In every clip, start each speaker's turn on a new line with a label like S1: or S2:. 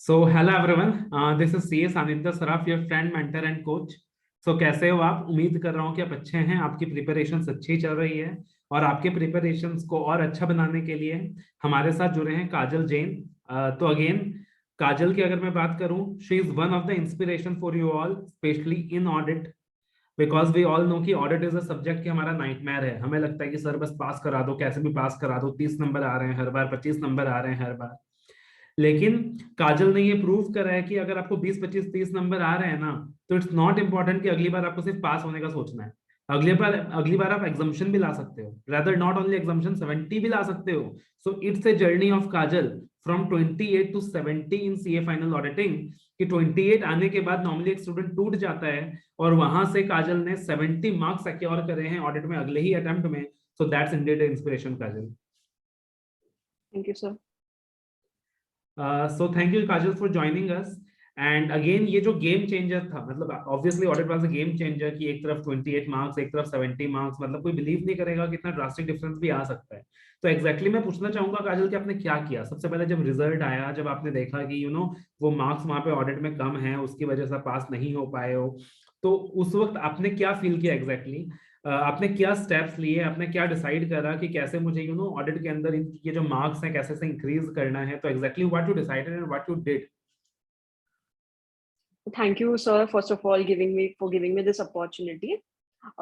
S1: So hello everyone, this is C S Aninder Saraf, your friend mentor and coach. So कैसे हो आप? उम्मीद कर रहा हूँ कि आप अच्छे हैं, आपकी प्रिपरेशन अच्छी चल रही है। और आपके प्रिपरेशंस को और अच्छा बनाने के लिए हमारे साथ जुड़े हैं काजल जैन। तो अगेन, काजल की अगर मैं बात करूं, she is one of the inspiration for you all, specially in audit. Because we all know कि ऑडिट इज अ सब्जेक्ट कि हमारा नाइटमेयर है। हमें लगता है कि सर बस पास करा दो, कैसे भी पास करा दो, 30 नंबर आ रहे हैं हर बार, 25 नंबर आ रहे हैं हर बार। लेकिन काजल ने ये प्रूव करा है कि अगर आपको 20 25 30 नंबर आ रहे हैं ना, तो इट्स नॉट इंपॉर्टेंट कि अगली बार आपको सिर्फ पास होने का सोचना है। अगली बार आप एग्जाम्शन भी ला सकते हो, रादर नॉट ओनली एग्जाम्शन, 70 भी ला सकते हो। So it's a journey of Kajal from 28 to 70 in CA final auditing. कि 28 आने के बाद नॉर्मली एक स्टूडेंट टूट जाता है, और वहां से काजल ने 70 मार्क्स सिक्योर करे हैं ऑडिट में अगले ही अटेम्प्ट में। So that's ended inspiration Kajal.
S2: Thank you, sir.
S1: So thank you Kajal for joining us. And again, ये जो गेम चेंजर था, मतलब obviously audit was a game changer, कि एक तरफ 28 मार्क्स, एक तरफ 70 मार्क्स, मतलब कोई बिलीव नहीं करेगा कि इतना ड्रास्टिक डिफरेंस भी आ सकता है। तो एग्जैक्टली मैं पूछना चाहूंगा काजल कि आपने क्या किया सबसे पहले जब रिजल्ट आया, जब आपने देखा कि वो मार्क्स वहां पे ऑडिट में कम है, उसकी वजह से पास नहीं हो पाए हो। तो उस वक्त आपने क्या फील किया एग्जैक्टली? आपने क्या स्टेप्स लिए, आपने क्या डिसाइड करा कि कैसे मुझे ऑडिट के अंदर ये जो मार्क्स हैं कैसे से इंक्रीज करना है? तो exactly what you decided and what you did?
S2: Thank you, sir, first of all, giving me this opportunity.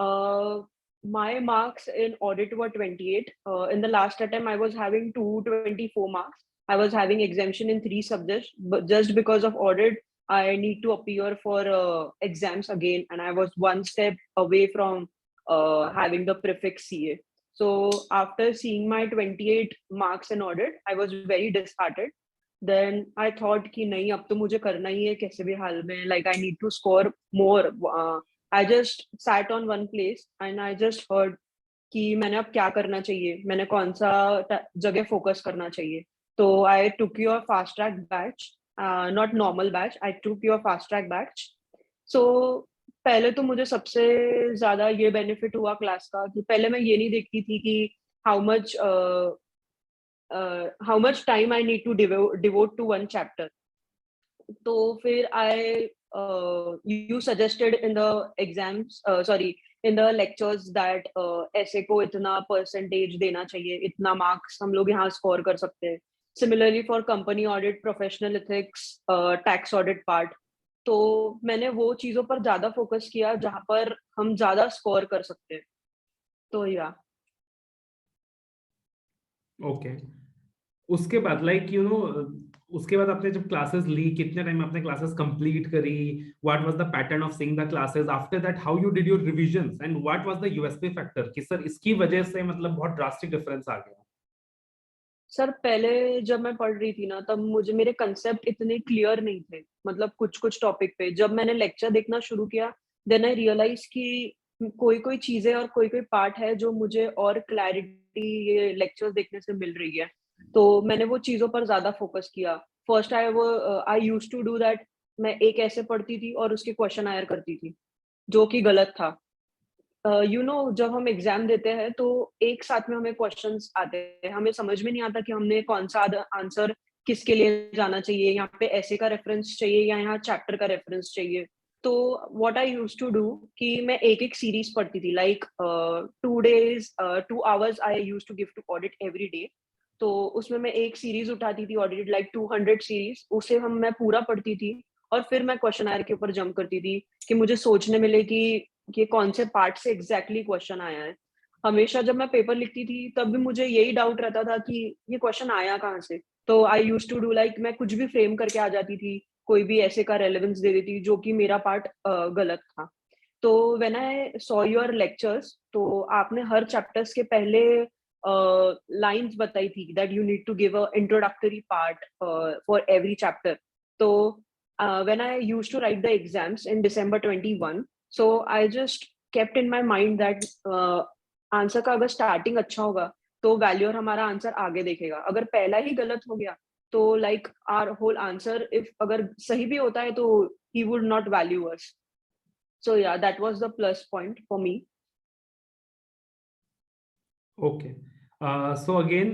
S2: Uh, my marks in audit were 28. In the last attempt, I was having 224 marks. I was having exemption in 3 subjects, but just because of audit, I need to appear for exams again, and I was one step away from having the prefix CA. So after seeing my 28 marks in audit, I was very disheartened. Then I thought कि नहीं, अब तो मुझे करना ही है कैसे भी हाल में, like I need to score more. I just sat on one place and I just heard कि मैंने अब क्या करना चाहिए, मैंने कौन सा जगह फोकस करना चाहिए. तो I took your fast track batch, not normal batch. I took your fast track batch. So पहले तो मुझे सबसे ज्यादा ये बेनिफिट हुआ क्लास का कि पहले मैं ये नहीं देखती थी कि how much how much time I need to devote to one chapter. तो फिर you suggested in the exams, sorry, in the lectures that ऐसे को इतना परसेंटेज देना चाहिए, इतना मार्क्स हम लोग यहाँ स्कोर कर सकते हैं. Similarly for company audit, professional ethics, tax audit part, तो मैंने वो चीजों पर ज्यादा फोकस किया जहां पर हम ज्यादा स्कोर कर सकते हैं. तो या
S1: ओके। उसके बाद उसके बाद आपने जब क्लासेस ली, कितने टाइम आपने क्लासेस कंप्लीट करी? What was the pattern of seeing the classes? After that how you did your revisions and what was the USP factor कि सर इसकी वजह से मतलब बहुत ड्रास्टिक डिफरेंस आ गया?
S2: सर, पहले जब मैं पढ़ रही थी ना, तब मुझे मेरे कंसेप्ट इतने क्लियर नहीं थे. मतलब कुछ कुछ टॉपिक पे जब मैंने लेक्चर देखना शुरू किया, देन आई रियलाइज कि कोई कोई चीजें और कोई कोई पार्ट है जो मुझे और क्लैरिटी ये लेक्चर्स देखने से मिल रही है. तो मैंने वो चीजों पर ज्यादा फोकस किया. First I use to do that. मैं एक ऐसे पढ़ती थी और उसके क्वेश्चन आयर करती थी, जो कि गलत था. जब हम एग्जाम देते हैं तो एक साथ में हमें क्वेश्चंस आते हैं, हमें समझ में नहीं आता कि हमने कौन सा आंसर किसके लिए जाना चाहिए, यहाँ पे ऐसे का रेफरेंस चाहिए या यहाँ चैप्टर का रेफरेंस चाहिए. तो what I use to do कि मैं एक एक सीरीज पढ़ती थी, like 2 days 2 hours I use to give to audit every day. तो उसमें मैं एक सीरीज उठाती थी, ऑडिट लाइक 200 सीरीज, उसे मैं पूरा पढ़ती थी. और फिर मैं क्वेश्चन आयर के ऊपर जंप करती थी कि मुझे सोचने मिले कि ये कौन से पार्ट से एग्जैक्टली क्वेश्चन आया है. हमेशा जब मैं पेपर लिखती थी तब भी मुझे यही डाउट रहता था कि ये क्वेश्चन आया कहाँ से. तो आई यूज टू डू लाइक मैं कुछ भी फ्रेम करके आ जाती थी, कोई भी ऐसे का रेलेवेंस दे देती जो कि मेरा पार्ट गलत था. तो when I saw your lectures, तो आपने हर चैप्टर्स के पहले लाइंस बताई थी that you need to give a introductory part for every chapter. तो when I used to write the exams in December 21, so I just kept in my mind that answer का अगर starting अच्छा होगा तो valuer हमारा answer आगे देखेगा. अगर पहला ही गलत हो गया तो like our whole answer, if अगर सही भी होता है तो he would not value us. So yeah, that was the plus point for me.
S1: Okay. So again,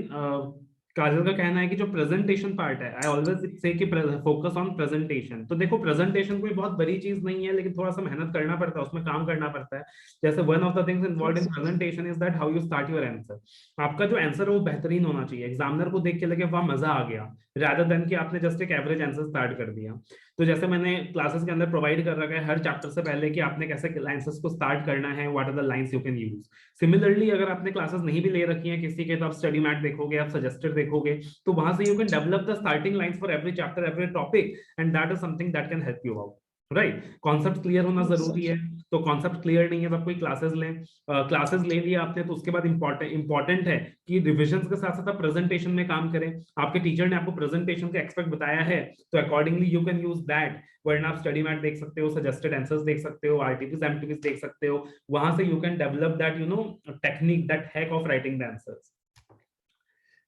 S1: Kajal का कहना है कि जो प्रेजेंटेशन पार्ट है, आई ऑलवेज से कि फोकस ऑन प्रेजेंटेशन। तो देखो प्रेजेंटेशन कोई बहुत बड़ी चीज नहीं है, लेकिन थोड़ा सा मेहनत करना पड़ता है, उसमें काम करना पड़ता है। जैसे one of the things involve in
S2: Yes.
S1: Presentation is that how you start your answer. आपका जो आंसर है वो बेहतरीन होना चाहिए, एग्जामिनर को देख के लगे वाह मजा आ गया, रादर देन कि आपने जस्ट एक एवरेज आंसर स्टार्ट कर दिया। तो जैसे मैंने क्लासेस के अंदर प्रोवाइड कर रखा है हर चैप्टर से पहले कि आपने कैसे आंसर्स को स्टार्ट करना है, what are the lines you can use. Similarly अगर आपने क्लासेस नहीं भी ले रखी हैं किसी के, तो आप स्टडी मैट देखोगे, आप सजेस्टेड देखोगे, तो वहां से you can develop the starting lines for every chapter, every topic, and that is something that can help you out. Right, concept clear होना
S2: Yes, sir.
S1: जरूरी है। तो कॉन्सेप्ट क्लियर नहीं है तो आप कोई क्लासेस लें, क्लासेस ले लिया आपने तो उसके बाद इंपॉर्टेंट है कि रिविजन के साथ साथ आप प्रेजेंटेशन में काम करें। आपके टीचर ने आपको प्रेजेंटेशन का एक्सपेक्ट बताया है, तो accordingly you can use that. वरना आप स्टडी मैट देख सकते हो, सजेस्टेड आंसर्स देख सकते हो, आरटीपीस एमटीपीस देख सकते हो, वहां से you can develop that technique, that hack of writing the answers.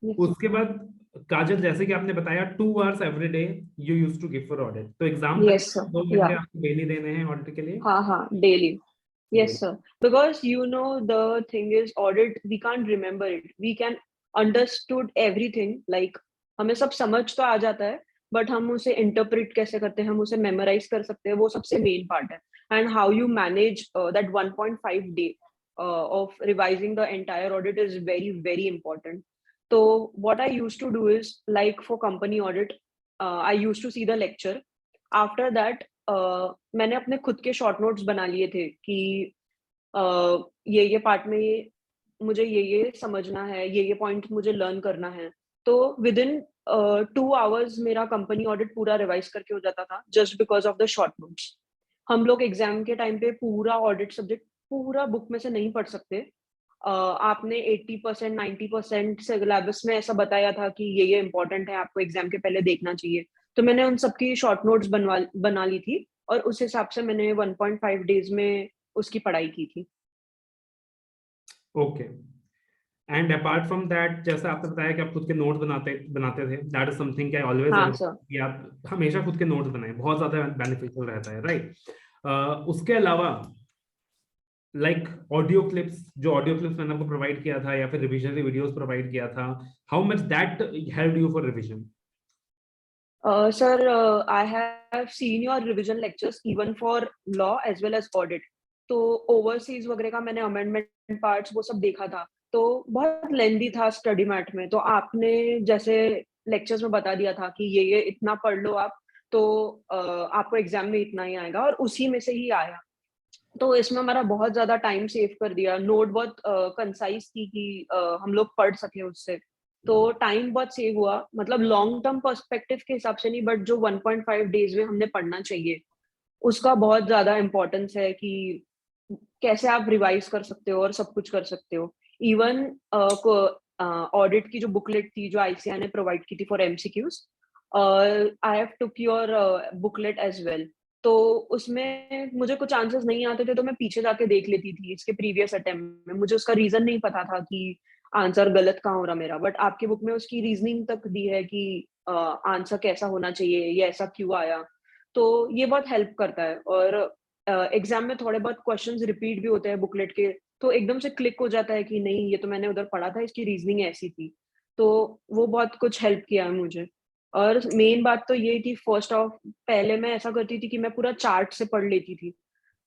S2: Yes, sir.
S1: उसके बाद काजल, जैसे कि आपने बताया 2 hours every day you use to give for audit, तो एग्जाम तक
S2: Yes, sir.
S1: 2 घंटे
S2: Yeah.
S1: आपको डेली देने हैं ऑडिट के लिए।
S2: हाँ, daily.
S1: Great.
S2: Yes, sir. Because the thing is audit, we can't remember it. We can understood everything. Like हमें सब समझ तो आ जाता है, but हम उसे interpret कैसे करते हैं, हम उसे memorize कर सकते हैं, वो सबसे main part है. And how you manage that 1.5 day of revising the entire audit is very, very important. So what I used to do is, like for company audit, I used to see the lecture. After that, मैंने अपने खुद के short notes बना लिए थे कि ये part में मुझे ये समझना है, ये पॉइंट मुझे लर्न करना है। तो विदिन 2 आवर्स मेरा कंपनी ऑडिट पूरा रिवाइज करके हो जाता था, just because of the short notes. हम लोग एग्जाम के टाइम पे पूरा ऑडिट सब्जेक्ट पूरा बुक में से नहीं पढ़ सकते। आपने 80% 90% सिलेबस में ऐसा बताया था कि ये इम्पोर्टेंट है, आपको एग्जाम के पहले देखना चाहिए। तो मैंने उन सबकी शॉर्ट नोट्स बना ली थी और उस हिसाब से मैंने 1.5 डेज में उसकी पढ़ाई की थी।
S1: Okay, and apart from that, जैसा आपने बताया कि आप खुद के नोट बनाते बनाते थे, that is something I always
S2: हाँ सर।
S1: कि आप हमेशा खुद के नोट्स बनाएं, बहुत ज्यादा बेनिफिशियल रहता है, राइट। उसके अलावा लाइक ऑडियो क्लिप्स मैंने आपको प्रोवाइड किया था, या फिर रिविजनरी वीडियोस प्रोवाइड किया था, how much that help you for revision?
S2: Sir, I have seen your revision lectures even for law as well as audit. तो ओवरसीज वगैरह का मैंने अमेंडमेंट पार्ट्स वो सब देखा था, तो बहुत लेंदी था स्टडी मैट में। तो आपने जैसे लेक्चर्स में बता दिया था कि ये इतना पढ़ लो आप, तो आपको एग्जाम में इतना ही आएगा, और उसी में से ही आया। तो इसमें हमारा बहुत ज़्यादा टाइम सेव कर दिया। नोट बहुत कंसाइज़ थी कि हम लोग पढ़ सकें उससे। तो टाइम बहुत सेव हुआ, मतलब लॉन्ग टर्म पर्सपेक्टिव के हिसाब से नहीं, बट जो 1.5 डेज़ में हमने पढ़ना चाहिए, उसका बहुत ज़्यादा इम्पोर्टेंस है कि कैसे आप रिवाइज़ कर सकते हो और सब कुछ कर सकते हो। इवन ऑडिट की जो बुकलेट थी, जो आईसीएआई ने प्रोवाइड की थी फॉर एमसीक्यूज़, आई हैव टूक योर बुकलेट एज़ वेल। तो उसमें मुझे कुछ आंसर्स नहीं आते थे, तो मैं पीछे जाके देख लेती थी इसके प्रीवियस अटेम्प्ट में। मुझे उसका रीज़न नहीं पता था कि आंसर गलत कहाँ हो रहा मेरा, बट आपकी बुक में उसकी रीज़निंग तक दी है कि आंसर कैसा होना चाहिए, ये ऐसा क्यों आया। तो ये बहुत हेल्प करता है। और एग्ज़ाम में थोड़े बहुत क्वेश्चंस रिपीट भी होते हैं बुकलेट के, तो एकदम से क्लिक हो जाता है कि नहीं, ये तो मैंने उधर पढ़ा था, इसकी रीज़निंग ऐसी थी। तो वो बहुत कुछ हेल्प किया है मुझे। और मेन बात तो ये थी, फर्स्ट ऑफ पहले मैं ऐसा करती थी कि मैं पूरा चार्ट से पढ़ लेती थी,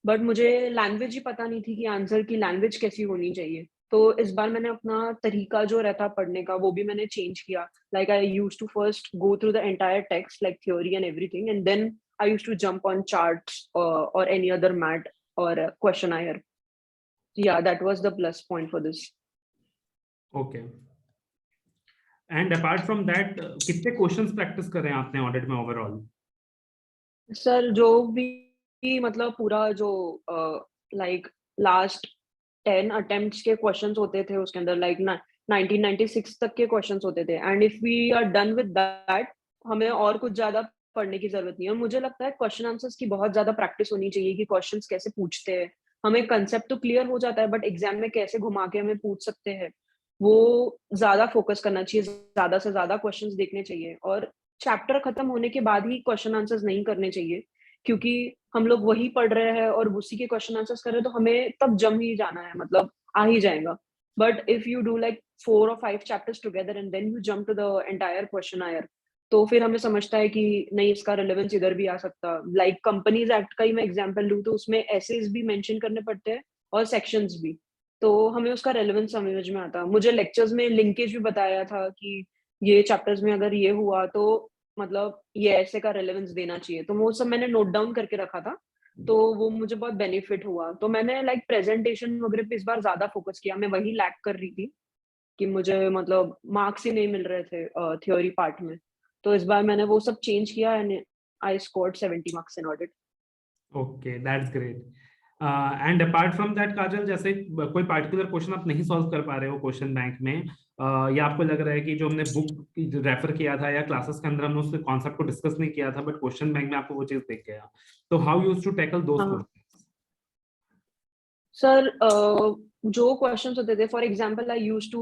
S2: बट मुझे लैंग्वेज ही पता नहीं थी कि आंसर की लैंग्वेज कैसी होनी चाहिए। तो इस बार मैंने अपना तरीका जो रहता पढ़ने का, वो भी मैंने चेंज किया। Like I used to first go through the entire text, like theory and everything, and then I used to jump on charts और एनी अदर मैट और questionnaire. Yeah, that was the plus point for this.
S1: Okay, and apart from that कितने questions practice कर रहे हैं आपने audit में overall?
S2: Sir जो भी मतलब पूरा जो लाइक लास्ट 10 अटेम्प्ट्स के क्वेश्चंस होते थे उसके अंदर, लाइक 1996 तक के क्वेश्चंस होते थे, and if we are done with that, हमें और कुछ ज्यादा पढ़ने की जरूरत नहीं है। और मुझे लगता है क्वेश्चन आंसर्स की बहुत ज्यादा प्रैक्टिस होनी चाहिए कि क्वेश्चंस कैसे पूछते हैं। हमें कंसेप्ट तो क्लियर हो जाता है, बट एग्जाम में कैसे घुमा के हमें पूछ सकते हैं, वो ज्यादा फोकस करना चाहिए, ज्यादा से ज्यादा क्वेश्चंस देखने चाहिए। और चैप्टर खत्म होने के बाद ही क्वेश्चन आंसर्स नहीं करने चाहिए, क्योंकि हम लोग वही पढ़ रहे हैं और उसी के क्वेश्चन आंसर्स कर रहे हैं, तो हमें तब जम ही जाना है, मतलब आ ही जाएगा। But if you do like 4 or 5 chapters together and then you jump to the entire questionnaire, तो फिर हमें समझता है कि नहीं, इसका रेलेवेंस इधर भी आ सकता। लाइक कंपनीज एक्ट का ही मैं एग्जांपल लूँ तो उसमें एसेज भी मेंशन करने पड़ते हैं और सेक्शंस भी, तो हमें उसका रेलेवेंस समझ में आता। मुझे लेक्चर्स में लिंकेज भी बताया था कि ये चैप्टर्स में अगर ये हुआ तो मतलब ये ऐसे का रेलेवेंस देना चाहिए, तो वो सब मैंने नोट डाउन करके रखा था, तो वो मुझे बहुत बेनिफिट हुआ। तो मैंने लाइक प्रेजेंटेशन वगैरह पे इस बार ज्यादा फोकस किया, मैं वही लैक कर रही थी कि मुझे मतलब मार्क्स ही नहीं मिल रहे थे थ्योरी पार्ट में, तो इस बार मैंने वो सब चेंज किया and I scored 70 marks in audit.
S1: Okay, that's great. And apart from that Kajal, जैसे कोई पार्टिकुलर क्वेश्चन आप नहीं सॉल्व कर पा रहे हो क्वेश्चन बैंक में, या आपको लग रहा है कि जो हमने बुक रेफर किया था या क्लासेस के अंदर हमने उसके कॉन्सेप्ट को डिस्कस नहीं किया था, बट क्वेश्चन बैंक में आपको वो चीज दिख गया, तो how used to tackle those
S2: हाँ
S1: क्वेश्चंस?
S2: सर, जो क्वेश्चंस होते थे, for example I used to,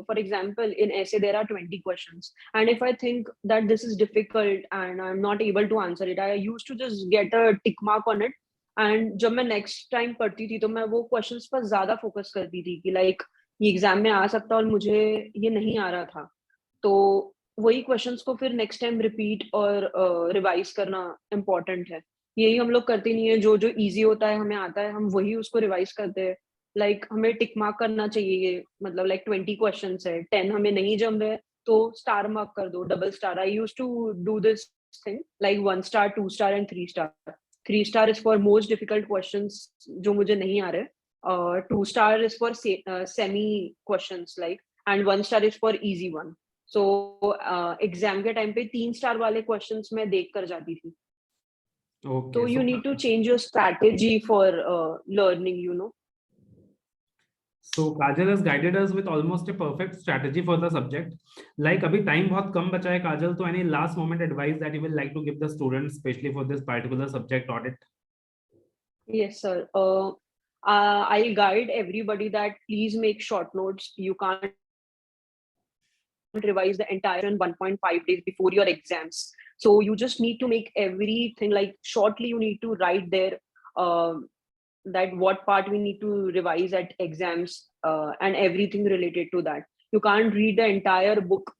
S2: for example in ऐसे there are 20 questions and if I think that this is difficult and I am not able to answer it, I used to just get a tick mark on it. And जब मैं next time पढ़ती थी तो मैं वो questions पर ज्यादा focus करती थी कि लाइक ये एग्जाम में आ सकता और मुझे ये नहीं आ रहा था, तो वही क्वेश्चंस को फिर नेक्स्ट टाइम रिपीट और रिवाइज करना इम्पोर्टेंट है। यही हम लोग करते नहीं है, जो जो इजी होता है हमें आता है हम वही उसको रिवाइज करते हैं। लाइक हमें टिक मार्क करना चाहिए, ये मतलब लाइक 20 क्वेश्चंस है, 10 हमें नहीं जम रहे तो स्टार मार्क कर दो, double star. I used to do this thing like 1 star, 2 star and 3 star. 3 star is for most difficult questions जो मुझे नहीं आ रहे, 2 star is for semi questions like, and 1 star is for easy one. So exam के time पे 3 star वाले questions मैं देख कर जाती थी। So
S1: Okay,
S2: you
S1: so
S2: need to change your strategy for learning, you know.
S1: so Kajal has guided us with almost a perfect strategy for the subject. Like अभी time बहुत कम बचा है काजल, तो any last moment advice that you will like to give the students, especially for this particular subject audit?
S2: Yes, sir. I guide everybody that please make short notes. You can't revise the entire in 1.5 days before your exams. So you just need to make everything like shortly. You need to write there that what part we need to revise at exams and everything related to that. You can't read the entire book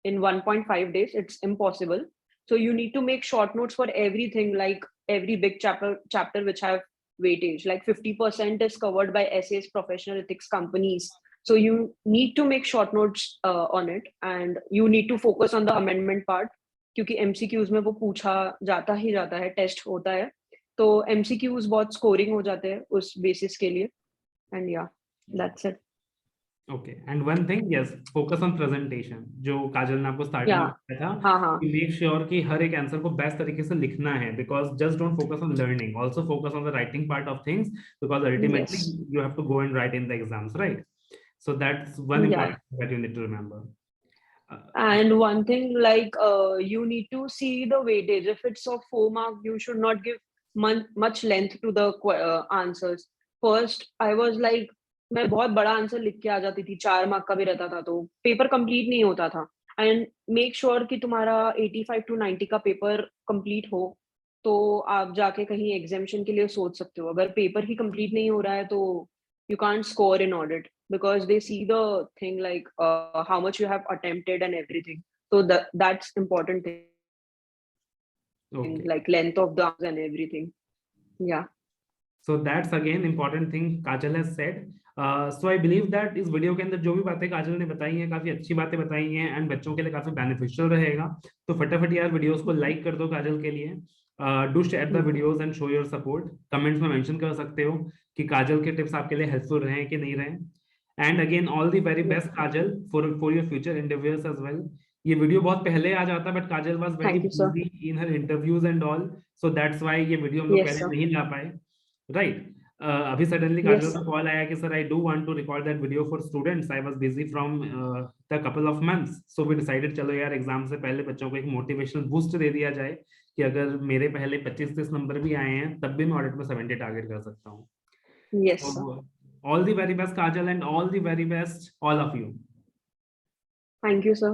S2: in 1.5 days. It's impossible. So you need to make short notes for everything, like every big chapter which have weightage, like 50% is covered by essays, professional ethics, companies. So you need to make short notes on it, and you need to focus on the amendment part, क्योंकि MCQs में वो पूछा जाता ही जाता है, test होता है, तो MCQs बहुत स्कोरिंग हो जाते हैं उस बेसिस के लिए, and yeah, that's it.
S1: Okay, and one thing, yes, focus on presentation, जो काजल ने आपको स्टार्टिंग में
S2: Yeah,
S1: बताया था
S2: हाँ हाँ,
S1: कि मेक श्योर कि हर एक आंसर को बेस्ट तरीके से लिखना है, because just don't focus on learning, also focus on the writing part of things, because ultimately
S2: yes,
S1: you have to go and write in the exams, right? So that's one
S2: yeah.
S1: important thing that you need to remember.
S2: And one thing, like you need to see the weightage. If it's of 4 mark, you should not give much length to the answers. First, I was like, मैं बहुत बड़ा answer लिख के आ जाती थी, 4 mark का भी रहता था तो पेपर कंप्लीट नहीं होता था। एंड मेक श्योर कि तुम्हारा 85 to 90 का पेपर कंप्लीट हो, तो आप जाके कहीं एग्जामिनेशन के लिए सोच सकते हो। अगर पेपर ही कंप्लीट नहीं हो रहा है तो you can't score in audit, because they see the thing like how much you have attempted and everything. So that's important thing,
S1: Okay.
S2: like length of the answer and everything. Yeah.
S1: So that's again important thing Kajal has said. So I believe that इस video के अंदर जो भी बातें काजल ने बताई हैं काफी अच्छी बातें बताई हैं एंड बच्चों के लिए काफी बेनिफिशियल रहेगा, तो फटाफट यार वीडियोस को लाइक कर दो काजल के लिए, do share the videos and show your support, comments में मेंशन कर सकते हो कि काजल के टिप्स आपके लिए हेल्पफुल रहे कि नहीं रहे, and again all the very best Kajal for your future interviews as well. ये वीडियो बहुत पहले आ जाता but Kajal was very
S2: Thank you, sir.
S1: Busy in her interviews and all, so that's why ये वीडियो हम लोग
S2: Yes,
S1: पहले
S2: sir.
S1: नहीं ला पाए, राइट? अभी सडनली काजल
S2: Yes,
S1: का
S2: sir.
S1: कॉल आया कि sir I do want to record that video for students, I was busy from the couple of months, so we decided चलो यार एग्जाम से पहले बच्चों को एक मोटिवेशनल बूस्ट दे दिया जाए कि अगर मेरे पहले 25-30 नंबर भी आए हैं तब भी मैं ऑडिट में 70 टारगेट कर सकता हूँ।
S2: Yes, sir.
S1: So all the very best Kajal and all the very best all of you.
S2: Thank you, sir.